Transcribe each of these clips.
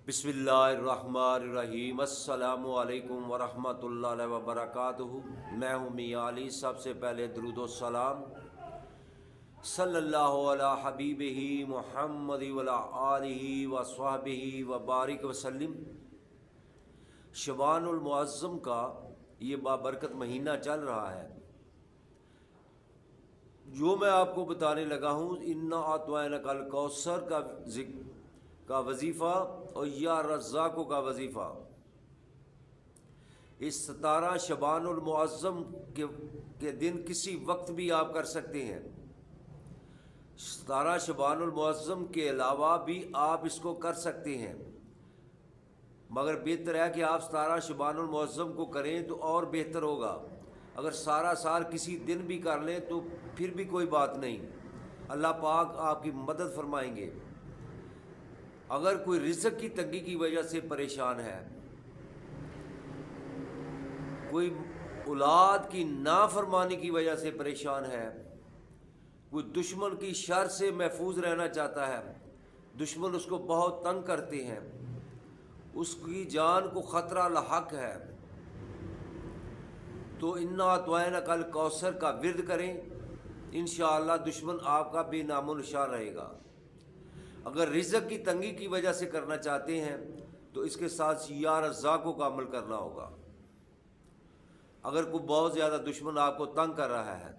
बिस्मिल्लाहिर्रहमानिर्रहीम। अस्सलामु अलैकुम वरहमतुल्लाहि वबरकातुहू। मैं हूँ मियां अली। सबसे पहले दरूद व सलाम सल्लल्लाहु अला हबीबिही मुहम्मद वला आलिही व स्वहबिही व बारिक वसल्लम। शबानुल मुअज़्ज़म का ये बाबरकत महीना चल रहा है। जो मैं आपको बताने लगा हूँ, इन्ना अतवैनकल कौसर का वजीफ़ा और या रज़्ज़ाक़ो का वजीफ़ा इस 17 शबानुल मुअज़्ज़म के दिन किसी वक्त भी आप कर सकते हैं। 17 शबानुल मुअज़्ज़म के अलावा भी आप इसको कर सकते हैं, मगर बेहतर है कि आप 17 शबानुल मुअज़्ज़म को करें तो और बेहतर होगा। अगर सारा साल किसी दिन भी कर लें तो फिर भी कोई बात नहीं, अल्लाह पाक आपकी मदद फरमाएंगे। अगर कोई रिज़्क़ की तंगी की वजह से परेशान है, कोई औलाद की नाफरमानी की वजह से परेशान है, कोई दुश्मन की शर से महफूज रहना चाहता है, दुश्मन उसको बहुत तंग करते हैं, उसकी जान को ख़तरा लाहक है, तो इन्ना अतवैनकल कौसर का विर्द करें। इंशाअल्लाह दुश्मन आपका बेनामो निशान रहेगा। अगर रिज़्क़ की तंगी की वजह से करना चाहते हैं तो इसके साथ या रज़्ज़ाक़ो का अमल करना होगा। अगर कोई बहुत ज़्यादा दुश्मन आपको तंग कर रहा है,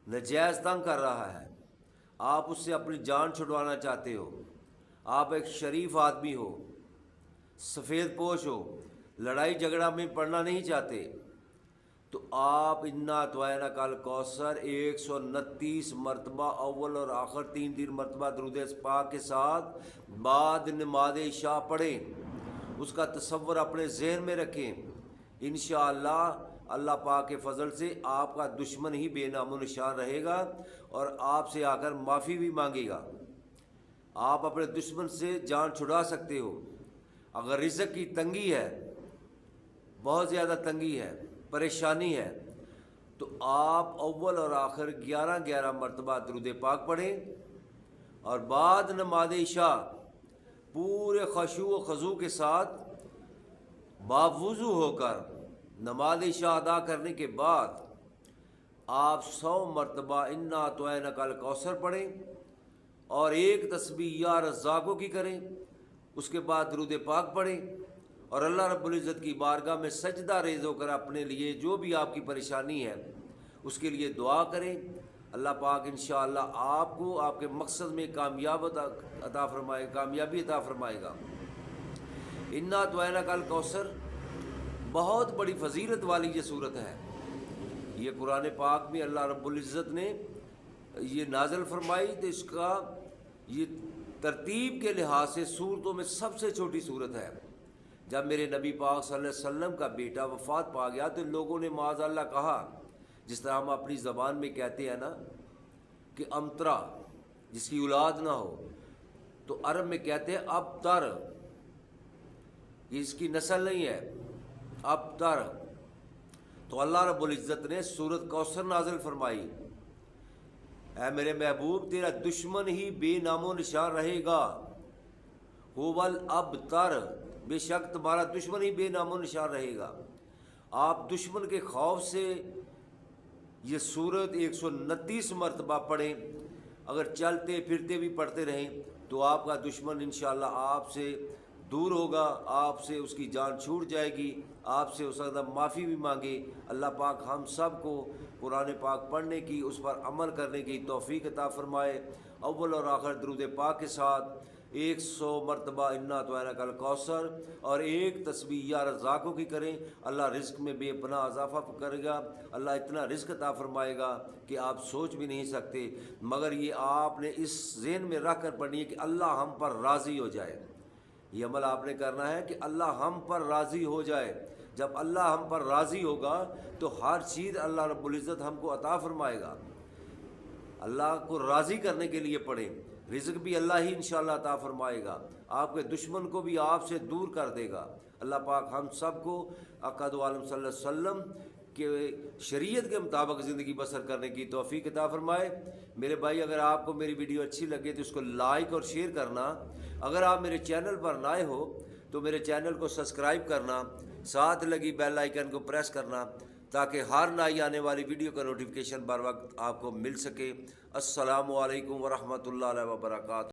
नजायज़ तंग कर रहा है, आप उससे अपनी जान छुड़वाना चाहते हो, आप एक शरीफ आदमी हो, सफ़ेद पोश हो, लड़ाई झगड़ा में पड़ना नहीं चाहते, तो आप इन्ना अतवैनकल कौसर 129 मरतबा अव्वल और आखिर 3 मरतबा दुरूद पाक के साथ बाद नमाज इशा पढ़ें। उसका तसव्वुर अपने ज़हन में रखें। इंशाअल्लाह अल्लाह पाक के फ़ज़ल से आपका दुश्मन ही बेनामो निशान रहेगा और आपसे आकर माफ़ी भी मांगेगा। आप अपने दुश्मन से जान छुड़ा सकते हो। अगर रिज़्क़ की तंगी है, बहुत ज़्यादा तंगी है, परेशानी है, तो आप अव्वल और आखिर 11 मरतबा दुरूद पाक पढ़ें और बाद नमाज इशा पूरे खशू व खज़ू के साथ बावुज़ू होकर नमाज इशा अदा करने के बाद आप 100 मरतबा इन्ना अतवैनकल कौसर पढ़ें और एक तस्बीह या रज़्ज़ाक़ो की करें। उसके बाद दुरूद पाक पढ़ें और अल्लाह रब्बुल इज़्ज़त की बारगाह में सजदा रेज़ होकर अपने लिए जो भी आपकी परेशानी है उसके लिए दुआ करें। अल्लाह पाक इंशाअल्लाह आपको आपके मकसद में कामयाबी अता फरमाएगा। इन्ना अतवैनकल कौसर बहुत बड़ी फजीलत वाली ये सूरत है। ये कुरान पाक में अल्लाह रब्बुल इज़्ज़त ने ये नाज़िल फरमाई, तो इसका ये तरतीब के लिहाज से सूरतों में सबसे छोटी सूरत है। जब मेरे नबी पाक सल्लल्लाहु अलैहि वसल्लम का बेटा वफ़ात पा गया तो लोगों ने माज़अल्लाह कहा, जिस तरह हम अपनी ज़बान में कहते हैं ना कि अमतरा, जिसकी औलाद ना हो, तो अरब में कहते हैं अबतर, ये इसकी नस्ल नहीं है, अबतर। तो अल्लाह रब्बुल इज़्ज़त ने सूरत कौसर नाज़िल फरमाई, ऐ मेरे महबूब तेरा दुश्मन ही बेनामो निशान रहेगा। हुवल अबतर, बेशक तुम्हारा दुश्मन ही बेनामो निशान रहेगा। आप दुश्मन के खौफ से ये सूरत 129 मरतबा पढ़ें। अगर चलते फिरते भी पढ़ते रहें तो आपका दुश्मन इंशाअल्लाह आपसे दूर होगा, आपसे उसकी जान छूट जाएगी, आपसे हो सकता माफ़ी भी मांगे। अल्लाह पाक हम सब को कुरान पाक पढ़ने की, उस पर अमल करने की तौफीक अता फरमाए। अव्वल और आखिर दुरूद पाक के साथ 100 मरतबा इन्ना अतवैनकल कौसर और एक तस्बीह या रज़्ज़ाक़ो की करें। अल्लाह रिज़्क़ में बेपनाह इज़ाफ़ा करेगा। अल्लाह इतना रिज़्क़ अता फरमाएगा कि आप सोच भी नहीं सकते। मगर ये आपने इस ज़हन में रख कर पढ़नी है कि अल्लाह हम पर राज़ी हो जाए। ये अमल आपने करना है कि अल्लाह हम पर राज़ी हो जाए। जब अल्लाह हम पर राज़ी होगा तो हर चीज़ अल्लाह रब्बुल इज़्ज़त हमको अता फरमाएगा। अल्लाह को राज़ी करने के लिए पढ़ें। रिज़्क़ भी अल्लाह ही इंशाअल्लाह अता फरमाएगा, आपके दुश्मन को भी आपसे दूर कर देगा। अल्लाह पाक हम सब को आका दो आलम सल्लल्लाहु अलैहि वसल्लम कि शरीयत के मुताबिक ज़िंदगी बसर करने की तौफ़ीक़ अता फ़रमाए। मेरे भाई, अगर आपको मेरी वीडियो अच्छी लगे तो उसको लाइक और शेयर करना اگر آپ میرے چینل پر نئے ہو تو میرے چینل کو سبسکرائب کرنا، ساتھ لگی بیل آئیکن کو پریس کرنا تاکہ ہر نئی آنے والی ویڈیو کا نوٹیفیکیشن بر وقت آپ کو مل سکے۔ السلام علیکم ورحمۃ اللہ وبرکاتہ۔